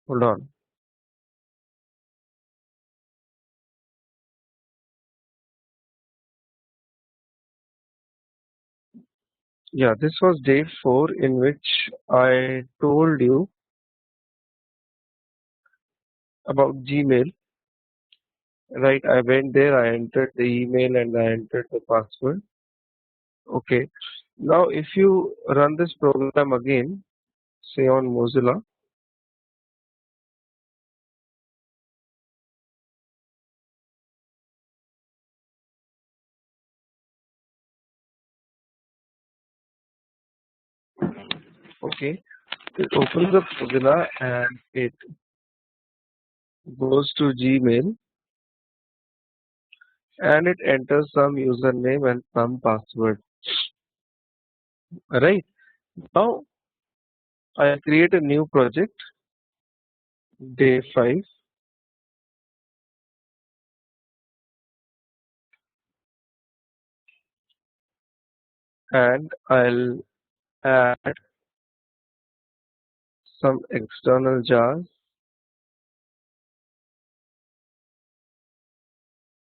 Hold on. Yeah, this was day 4 in which I told you about Gmail. Right, I went there, I entered the email and I entered the password. Okay. Now, if you run this program again, say on Mozilla, okay, it opens up Mozilla and it goes to Gmail and it enters some username and some password. Right. Now, I create a new project, day 5, and I'll add some external jars,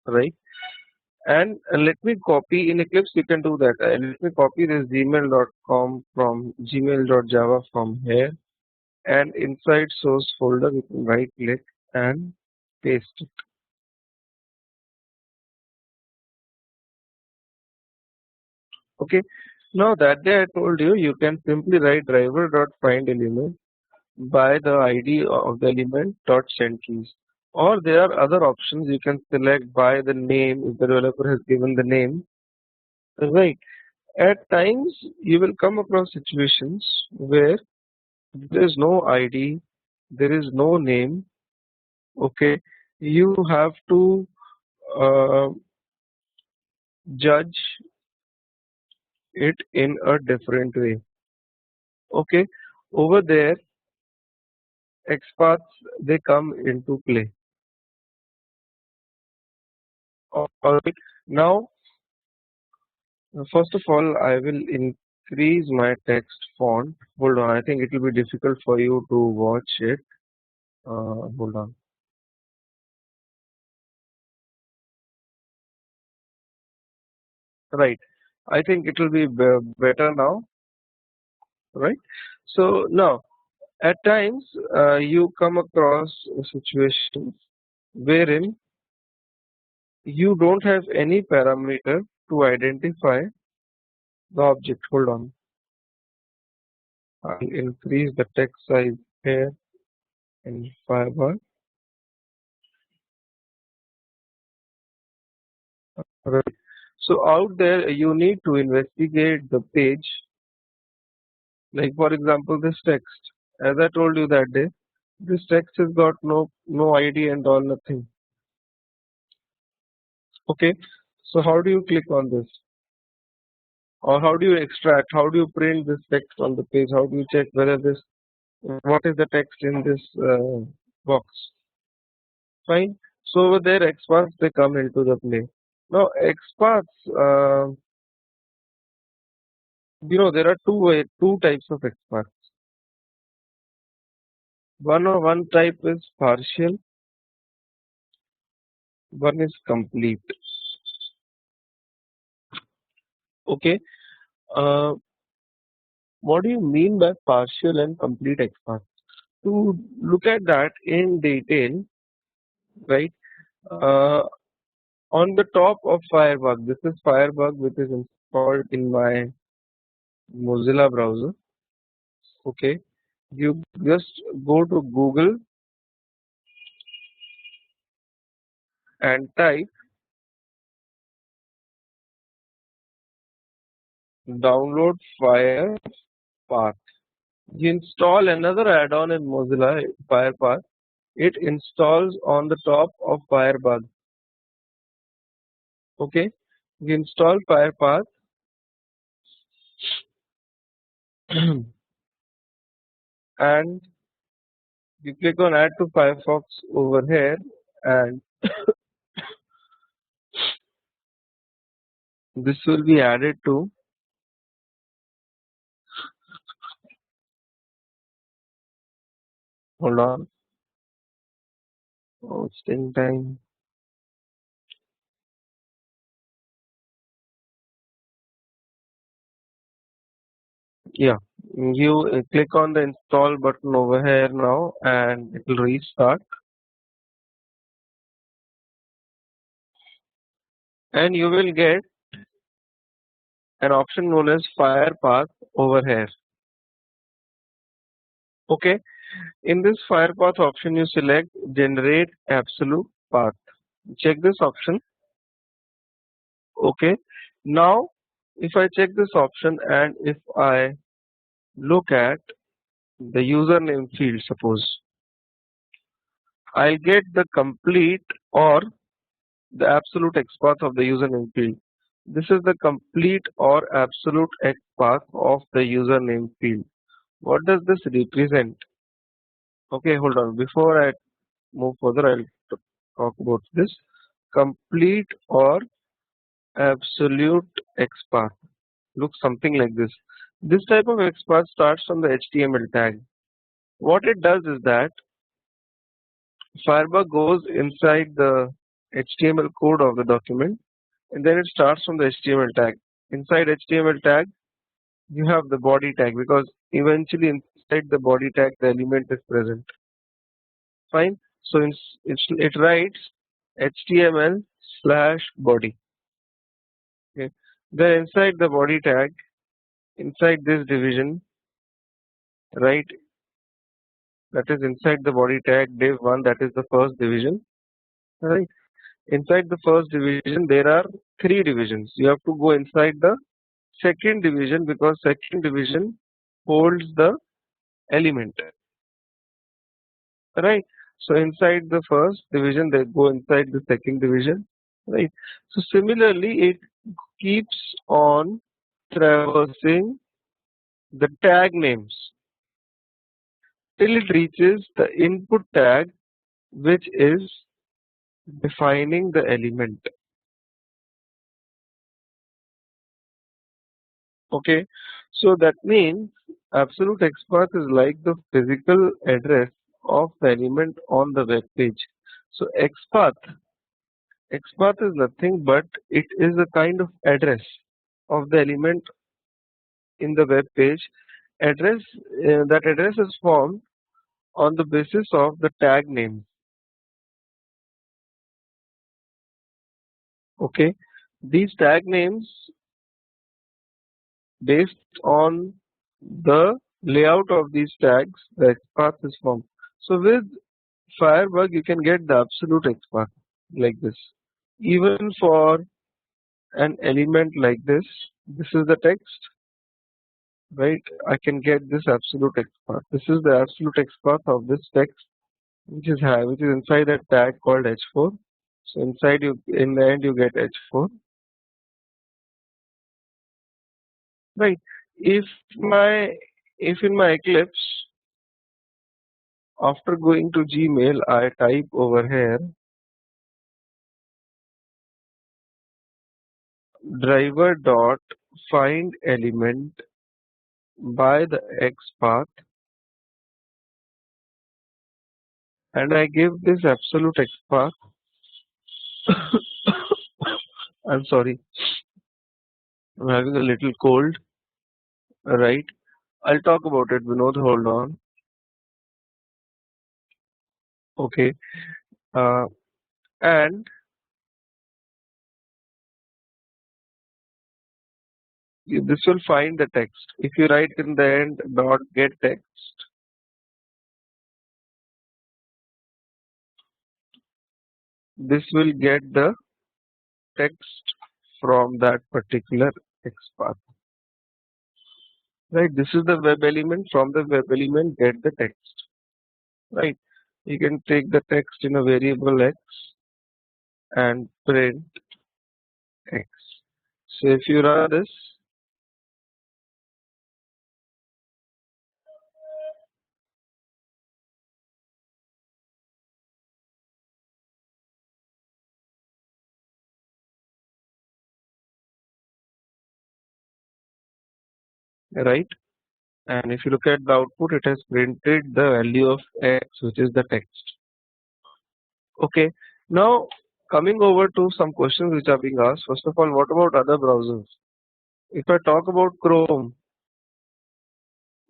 right? And let me copy in Eclipse, you can do that. Let me copy this gmail.com from gmail.java from here, and inside source folder, we can right click and paste it. Okay. Now that day I told you, you can simply write driver.findElement by the ID of the element dot send keys. Or there are other options you can select by the name if the developer has given the name. Right. At times you will come across situations where there is no ID, there is no name. Okay, you have to uh, judge it in a different way. Okay, over there, XPaths they come into play. Alright, now first of all, I will increase my text font. Hold on, I think it will be difficult for you to watch it. Hold on. Right, I think it will be better now. Right. So now, at times you come across situations wherein you don't have any parameter to identify the object. Hold on, I'll increase the text size here in Firebar. Right. So out there you need to investigate the page. Like for example, this text. As I told you that day, this text has got no ID and all nothing. Okay. So how do you click on this? Or how do you extract, how do you print this text on the page, how do you check whether this, what is the text in this box? Fine. So over there XPaths they come into the play. Now XPaths, there are two types of XPaths. One type is partial, one is complete. Okay. uh, what do you mean by partial and complete XPaths? To look at that in detail, right? uh, On the top of Firebug, this is Firebug which is installed in my Mozilla browser. Okay, you just go to Google and type download Firepath. You install another add-on in Mozilla Firepath. It installs on the top of Firebug. Okay, you install Firepath and you click on add to Firefox over here, and this will be added to. Hold on. Hosting time. Yeah, you click on the install button over here now and it will restart, and you will get an option known as Firepath over here. Okay, in this Firepath option you select generate absolute path. Check this option. Okay, now if I check this option and if I look at the username field, suppose I'll get the complete or the absolute XPath of the username field. This is the complete or absolute XPath of the username field. What does this represent? Okay, hold on. Before I move further, I'll talk about this. Complete or absolute XPath looks something like this. This type of XPath starts from the HTML tag. What it does is that Firebug goes inside the HTML code of the document and then it starts from the HTML tag. Inside HTML tag, you have the body tag because eventually inside the body tag the element is present. Fine. So it writes HTML slash body. Okay. Then inside the body tag, inside this division, right? That is inside the body tag div one. That is the first division, right? Inside the first division, there are three divisions. You have to go inside the second division because second division holds the element, right? So inside the first division, they go inside the second division, right? So similarly, it keeps on traversing the tag names till it reaches the input tag, which is defining the element. Okay, so that means absolute XPath is like the physical address of the element on the web page. So XPath is nothing but it is a kind of address of the element in the web page. Address that address is formed on the basis of the tag name. Okay, these tag names based on the layout of these tags, the XPath is formed. So with Firebug, you can get the absolute XPath like this. Even for an element like this, this is the text, right? I can get this absolute XPath. This is the absolute XPath of this text, which is inside a tag called h4. So inside you, in the end, you get h4, right? If my if in my Eclipse, after going to Gmail, I type over here driver dot find element by the XPath and I give this absolute XPath. I'm sorry, I'm having a little cold, right? I'll talk about it, Vinod. Hold on. Okay. Uh, and this will find the text. If you write in the end dot get text, this will get the text from that particular XPath. Right. This is the web element. From the web element, get the text. Right. You can take the text in a variable x and print x. So if you run this, right, and if you look at the output, it has printed the value of x, which is the text. Okay. Now coming over to some questions which are being asked. First of all, what about other browsers? If I talk about Chrome,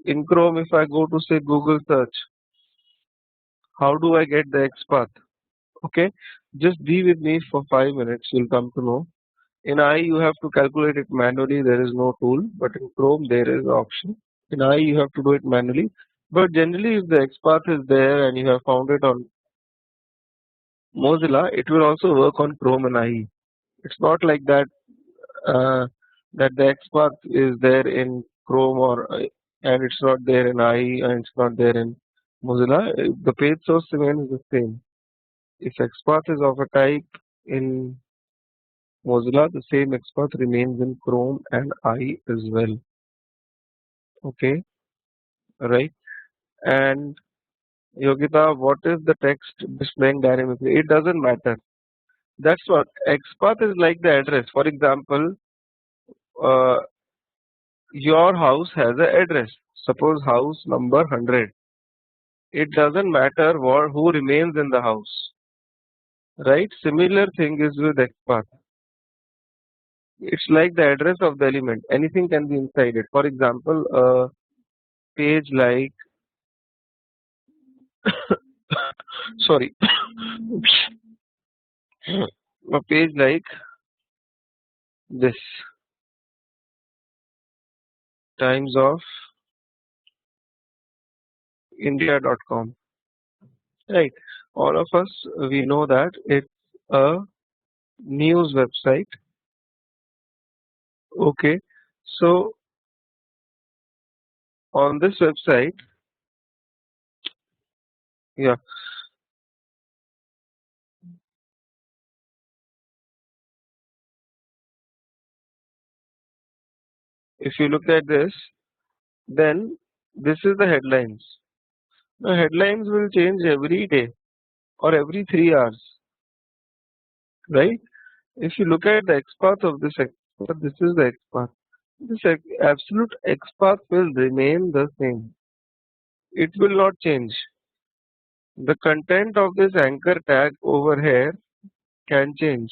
in Chrome, if I go to say Google search, how do I get the XPath? Okay, just be with me for 5 minutes. You'll come to know. In IE, you have to calculate it manually. There is no tool, but in Chrome, there is an option. In IE, you have to do it manually. But generally, if the XPath is there and you have found it on Mozilla, it will also work on Chrome and IE. It's not like that that the XPath is there in Chrome or and it's not there in IE and it's not there in Mozilla. The page source remains the same. If XPath is of a type in Mozilla, the same XPath remains in Chrome and IE as well. Okay, right. And Yogita, what is the text displaying dynamically? It doesn't matter. That's what XPath is like the address. For example, uh, your house has an address. Suppose house number 100. It doesn't matter who remains in the house, right? Similar thing is with XPath. It's like the address of the element. Anything can be inside it. For example, a page like sorry, a page like this Times of India.com, right? All of us we know that it's a news website. Okay, so on this website, yeah, if you look at this, then this is the headlines. The headlines will change every day or every 3 hours, right? If you look at the XPath of this XPath, this is the XPath. This absolute XPath will remain the same. It will not change. The content of this anchor tag over here can change,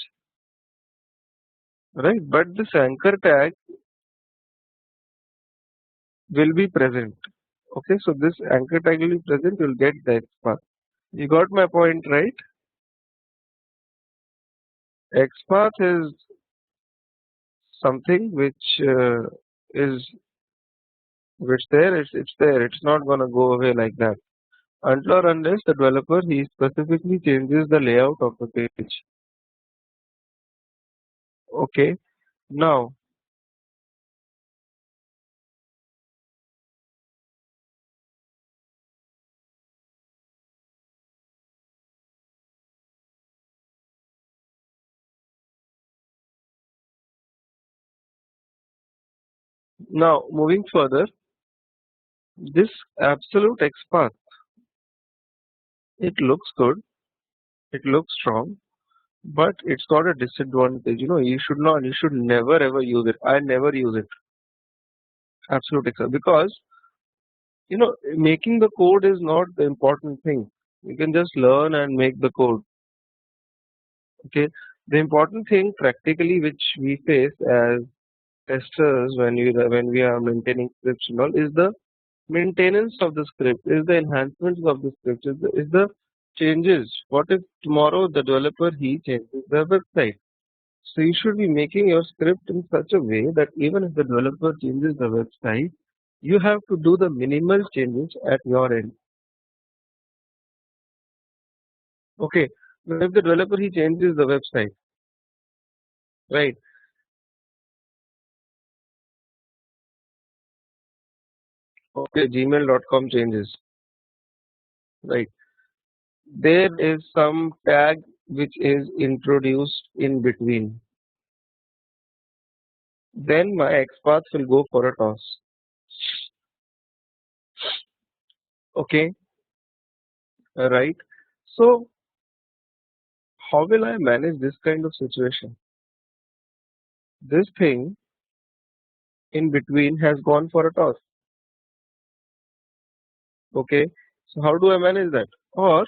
right? But this anchor tag will be present. Okay, so this anchor tag will be present. You'll get the XPath. You got my point, right? XPath is something is which there. It's there. It's not gonna go away like that. Until or unless the developer he specifically changes the layout of the page. Okay. Now, moving further, this absolute XPath, it looks good, it looks strong, but it's got a disadvantage. You should never ever use it. I never use it. Absolute XPath because making the code is not the important thing. You can just learn and make the code. Okay. The important thing practically which we face as testers when we are maintaining scripts and all is the maintenance of the script, is the enhancements of the script, is the changes. What if tomorrow the developer he changes the website? So you should be making your script in such a way that even if the developer changes the website, you have to do the minimal changes at your end. Okay. But if the developer he changes the website, right? Okay, gmail.com changes, right? There is some tag which is introduced in between. Then my XPath will go for a toss. Okay, right. So how will I manage this kind of situation? This thing in between has gone for a toss. Okay, so how do I manage that? Or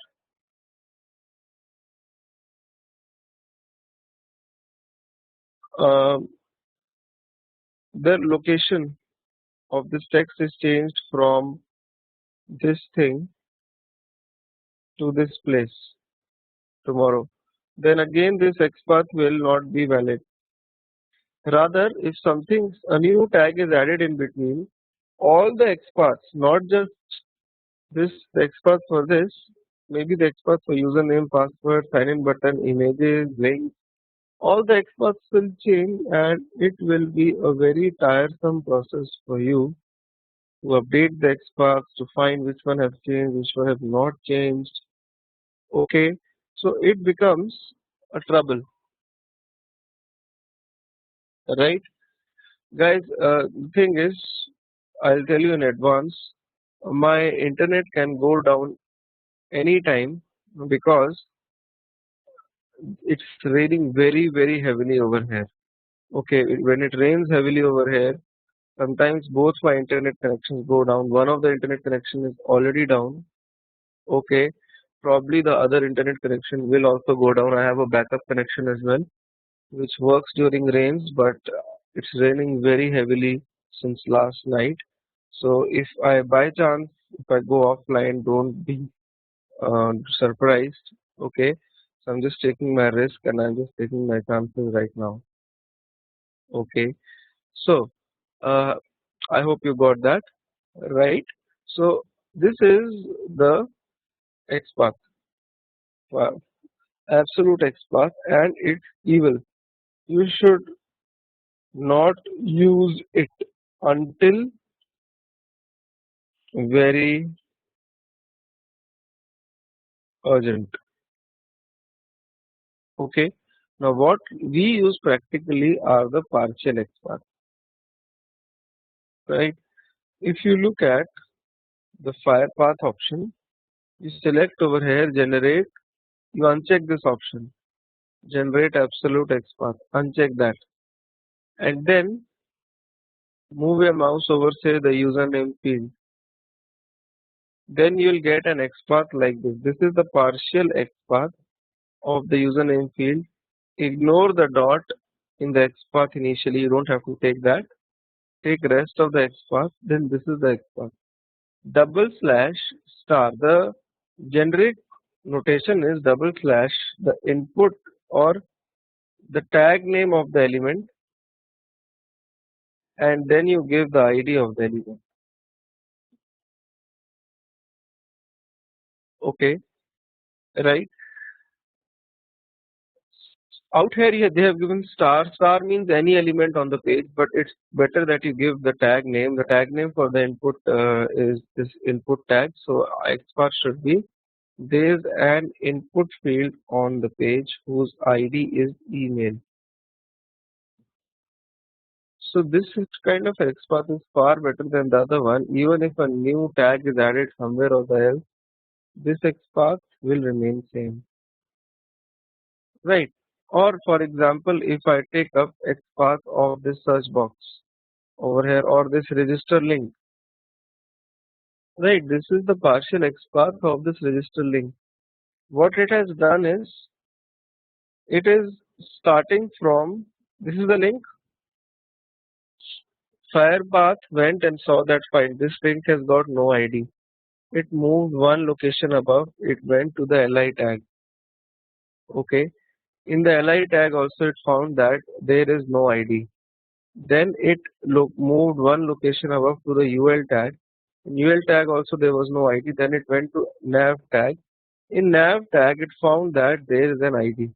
um, the location of this text is changed from this thing to this place tomorrow, then again this XPath will not be valid. Rather, if something a new tag is added in between, all the XPaths, not just this the XPath for this, maybe the XPath for username, password, sign in button, images, links, all the XPaths will change and it will be a very tiresome process for you to update the XPaths to find which one have changed, which one have not changed. Okay, so it becomes a trouble, right? Guys, the thing is, I'll tell you in advance, my internet can go down anytime because it's raining very heavily over here. Okay, when it rains heavily over here, sometimes both my internet connections go down. One of the internet connection is already down. Okay, probably the other internet connection will also go down. I have a backup connection as well, which works during rains, but it's raining very heavily since last night. So if I by chance if I go offline, don't be surprised. Okay, so I'm just taking my risk and I'm just taking my chances right now. Okay, so uh, I hope you got that right. So this is the XPath, absolute XPath, and it's evil. You should not use it until very urgent. Okay. Now what we use practically are the partial XPath, right? If you look at the fire path option, you select over here generate, you uncheck this option, generate absolute XPath, uncheck that, and then move your mouse over say the username field. Then you'll get an XPath like this. This is the partial XPath of the username field. Ignore the dot in the XPath initially, you don't have to take that. Take rest of the XPath, then this is the XPath. Double slash star. The generic notation is double slash the input or the tag name of the element and then you give the ID of the element. Okay, right? Out here they have given star. Star means any element on the page, but it's better that you give the tag name. The tag name for the input is this input tag. So XPath should be there's an input field on the page whose ID is email. So this is kind of XPath is far better than the other one. Even if a new tag is added somewhere or the else, this XPath will remain same, right? Or for example, if I take up XPath of this search box over here or this register link, right? This is the partial XPath of this register link. What it has done is it is starting from this is the link. Firepath went and saw that file. This link has got no ID. It moved one location above. It went to the li tag. Okay. In the li tag also it found that there is no ID. Then it moved one location above to the ul tag. In ul tag also there was no ID. Then it went to nav tag. In nav tag it found that there is an ID.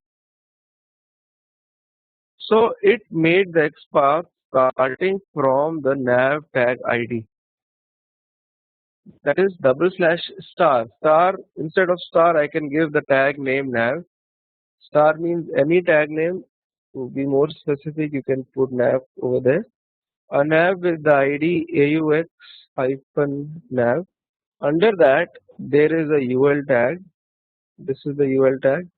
So it made the XPath starting from the nav tag ID. That is double slash star. Star instead of star I can give the tag name nav. Star means any tag name. To be more specific, you can put nav over there. A nav with the ID AUX hyphen nav. Under that there is a UL tag. This is the UL tag.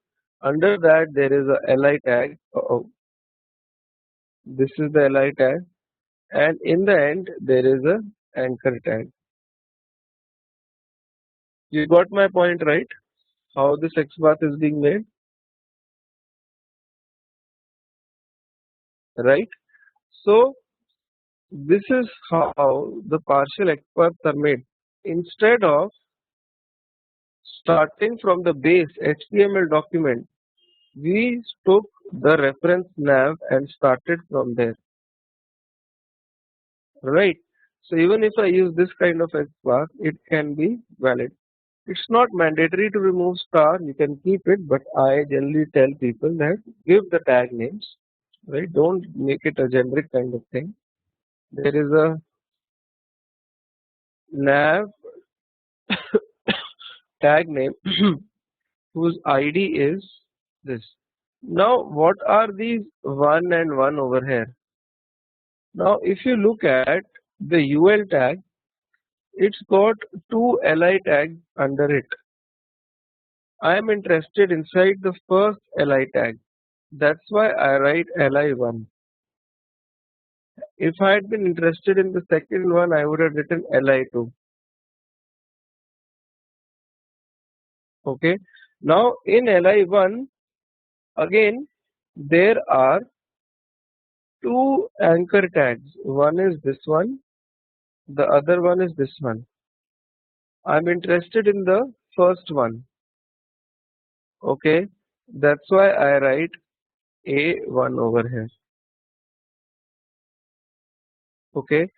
Under that there is a LI tag. This is the LI tag. And in the end there is a anchor tag. You got my point, right? How this XPath is being made? right? So this is how the partial XPaths are made. Instead of starting from the base HTML document, we took the reference nav and started from there, right? So even if I use this kind of XPath, it can be valid. It's not mandatory to remove star, you can keep it, but I generally tell people that give the tag names, right? Don't make it a generic kind of thing. There is a nav tag name whose ID is this. Now, what are these 1 and 1 over here? Now, if you look at the UL tag, it's got two li tags under it. I am interested inside the first li tag. That's why I write li1. If I had been interested in the second one, I would have written li2. Okay. Now, in li1, again, there are two anchor tags. One is this one, the other one is this one. I'm interested in the first one. Okay, that's why I write A1 over here. Okay,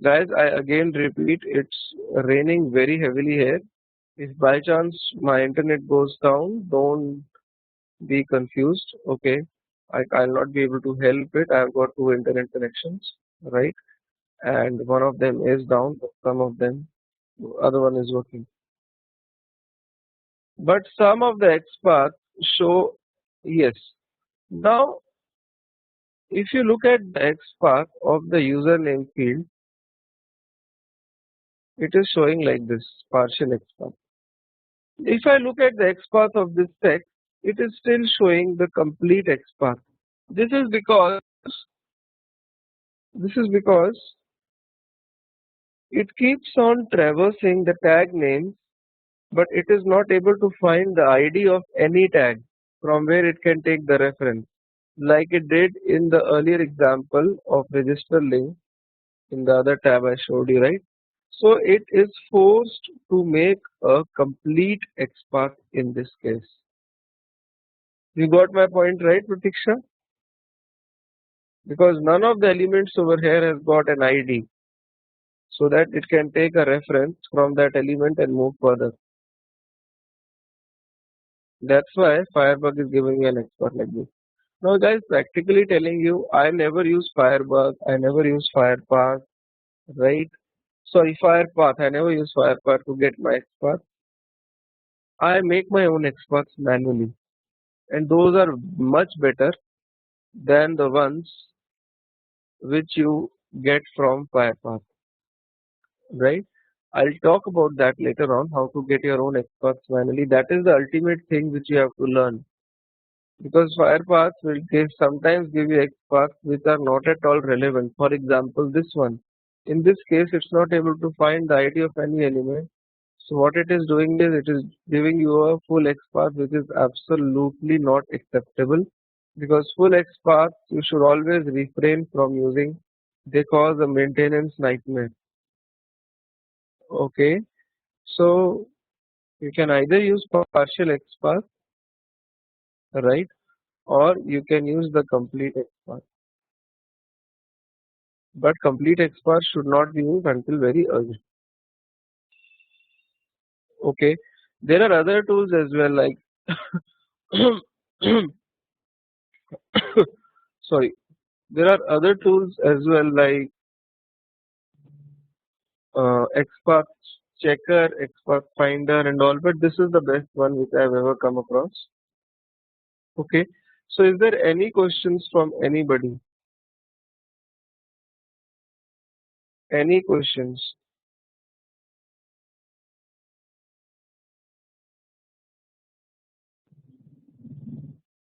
guys, I again repeat, it's raining very heavily here. If by chance my internet goes down, don't be confused. Okay, I'll not be able to help it. I've got two internet connections, right? And one of them is down, but some of them, other one is working. But some of the XPaths show yes. Now, if you look at the XPath of the username field, it is showing like this partial XPath. If I look at the XPath of this text, it is still showing the complete XPath. This is because this is because it keeps on traversing the tag names, but it is not able to find the ID of any tag from where it can take the reference, like it did in the earlier example of register link in the other tab I showed you, right? So it is forced to make a complete XPath in this case. You got my point, right, Pratiksha? Because none of the elements over here has got an ID, so that it can take a reference from that element and move further. That's why Firebug is giving you an XPath like this. Now, guys, practically telling you, I never use Firebug, I never use Firepath, right? Sorry, Firepath. I never use Firepath to get my XPath. I make my own XPaths manually, and those are much better than the ones which you get from Firepath, right? I'll talk about that later on, how to get your own XPaths manually. That is the ultimate thing which you have to learn, because Firepath will sometimes give you XPaths which are not at all relevant. For example, this one. In this case, it's not able to find the ID of any element. So what it is doing is it is giving you a full XPath which is absolutely not acceptable, because full XPaths you should always refrain from using. They cause a maintenance nightmare. Okay, so you can either use partial XPath, right, or you can use the complete XPath. But complete XPath should not be used until very early. Okay, there are other tools as well, like sorry, there are other tools as well, like XPath Checker, XPath Finder, and all. But this is the best one which I've ever come across. Okay, so is there any questions from anybody? Any questions?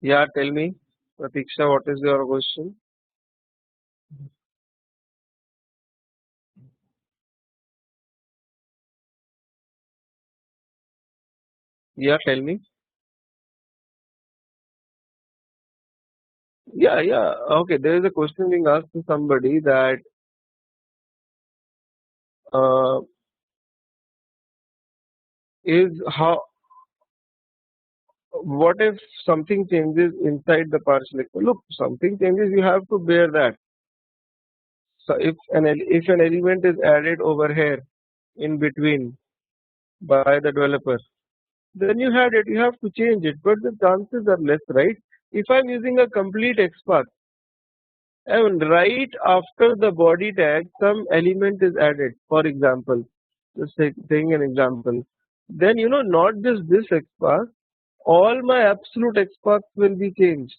Yeah, tell me, Pratiksha, what is your question? Yeah, tell me. Yeah, yeah. Okay, there is a question being asked to somebody that uh, is how what if something changes inside the partial equation? Look, something changes, you have to bear that. So if an element is added over here in between by the developer, then you had it. You have to change it, but the chances are less, right? If I'm using a complete XPath and right after the body tag, some element is added. For example, just taking an example, then not just this XPath, all my absolute XPaths will be changed.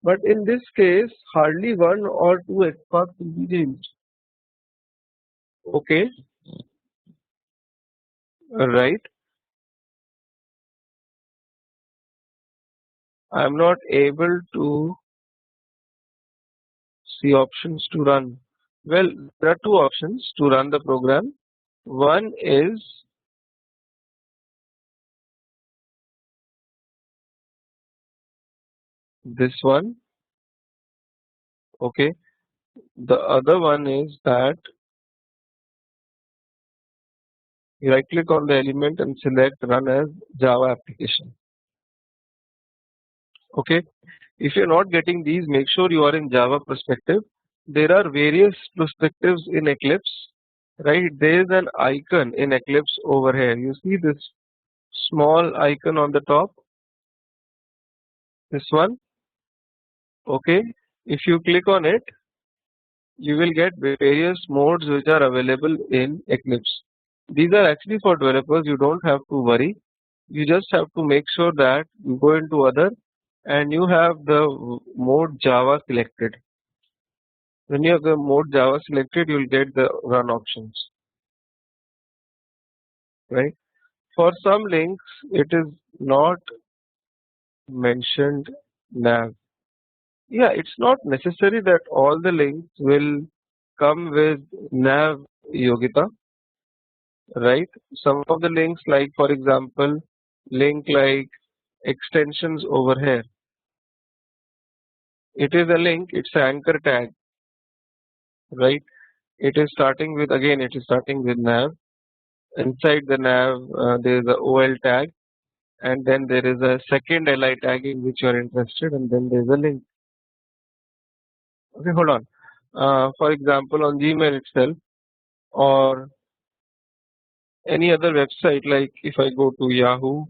But in this case, hardly one or two XPaths will be changed. Okay, right. I'm not able to see options to run. Well, there are two options to run the program. One is this one. Okay. The other one is that you right click on the element and select run as Java application. Okay. If you're not getting these, make sure you are in Java perspective. There are various perspectives in Eclipse, right? There is an icon in Eclipse over here. You see this small icon on the top, this one. Okay. If you click on it, you will get various modes which are available in Eclipse. These are actually for developers. You don't have to worry. You just have to make sure that you go into other and you have the mode Java selected. When you have the mode Java selected, you will get the run options, right? For some links, it is not mentioned nav. Yeah, it's not necessary that all the links will come with nav Yogita, right? Some of the links, like for example, link like extensions over here. It is a link, it's an anchor tag, right? It is starting with, again, it is starting with nav. Inside the nav, there is a OL tag, and then there is a second LI tag in which you are interested, and then there is a link. Okay, hold on. For example, on Gmail itself, or any other website, like if I go to Yahoo,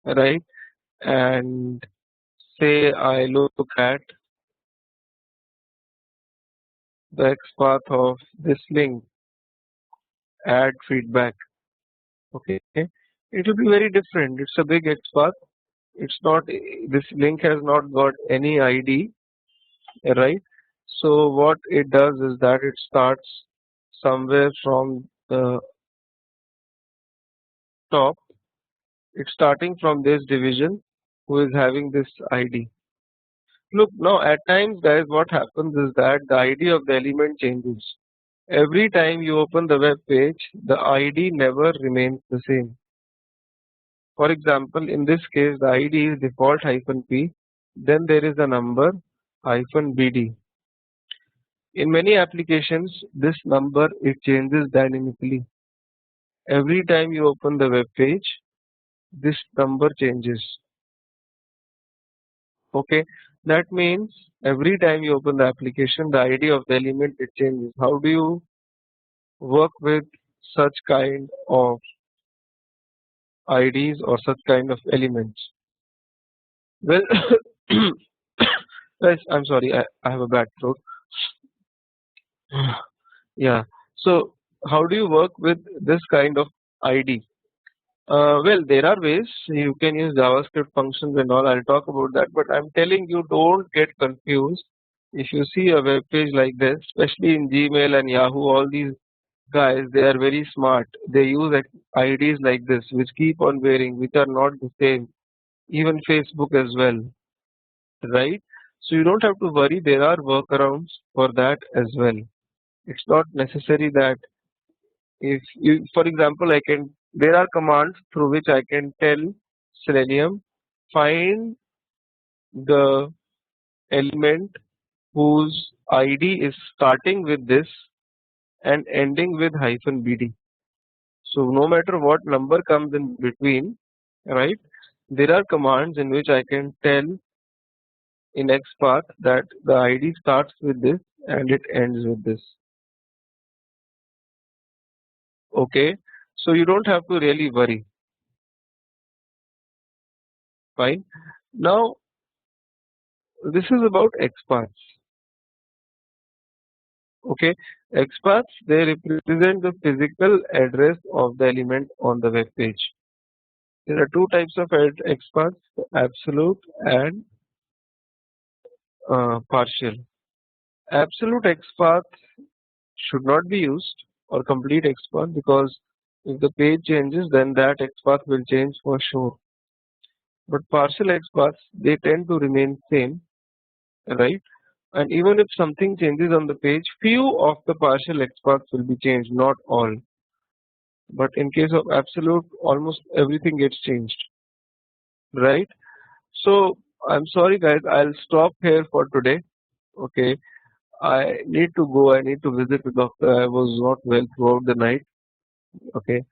right, and say I look at the XPath of this link, add feedback. Okay, it will be very different. It's a big XPath. It's not, this link has not got any ID, right? So what it does is that it starts somewhere from the top. It's starting from this division who is having this ID. Look, now at times, guys, what happens is that the ID of the element changes. Every time you open the web page, the ID never remains the same. For example, in this case, the ID is default -p, then there is a number -bd. In many applications, this number it changes dynamically. Every time you open the web page, this number changes. Okay, that means every time you open the application, the ID of the element it changes. How do you work with such kind of IDs or such kind of elements? Well, guys, I'm sorry, I have a bad throat. Yeah. So how do you work with this kind of ID? Well, there are ways you can use JavaScript functions and all. I'll talk about that, but I'm telling you, don't get confused. If you see a web page like this, especially in Gmail and Yahoo, all these guys, they are very smart. They use IDs like this, which keep on varying, which are not the same. Even Facebook as well, right? So you don't have to worry. There are workarounds for that as well. It's not necessary that if you, for example, there are commands through which I can tell Selenium find the element whose ID is starting with this and ending with -bd. So no matter what number comes in between, right? There are commands in which I can tell in XPath that the ID starts with this and it ends with this. Okay, so you don't have to really worry. Fine. Now this is about XPaths. Okay, XPaths, they represent the physical address of the element on the web page. There are two types of XPaths: absolute and partial. Absolute XPath should not be used, or complete XPath, because if the page changes, then that XPath will change for sure. But partial XPaths, they tend to remain same, right? And even if something changes on the page, few of the partial XPaths will be changed, not all. But in case of absolute, almost everything gets changed, right? So I'm sorry guys, I'll stop here for today. Okay, I need to go. I need to visit the doctor. I was not well throughout the night. Okay,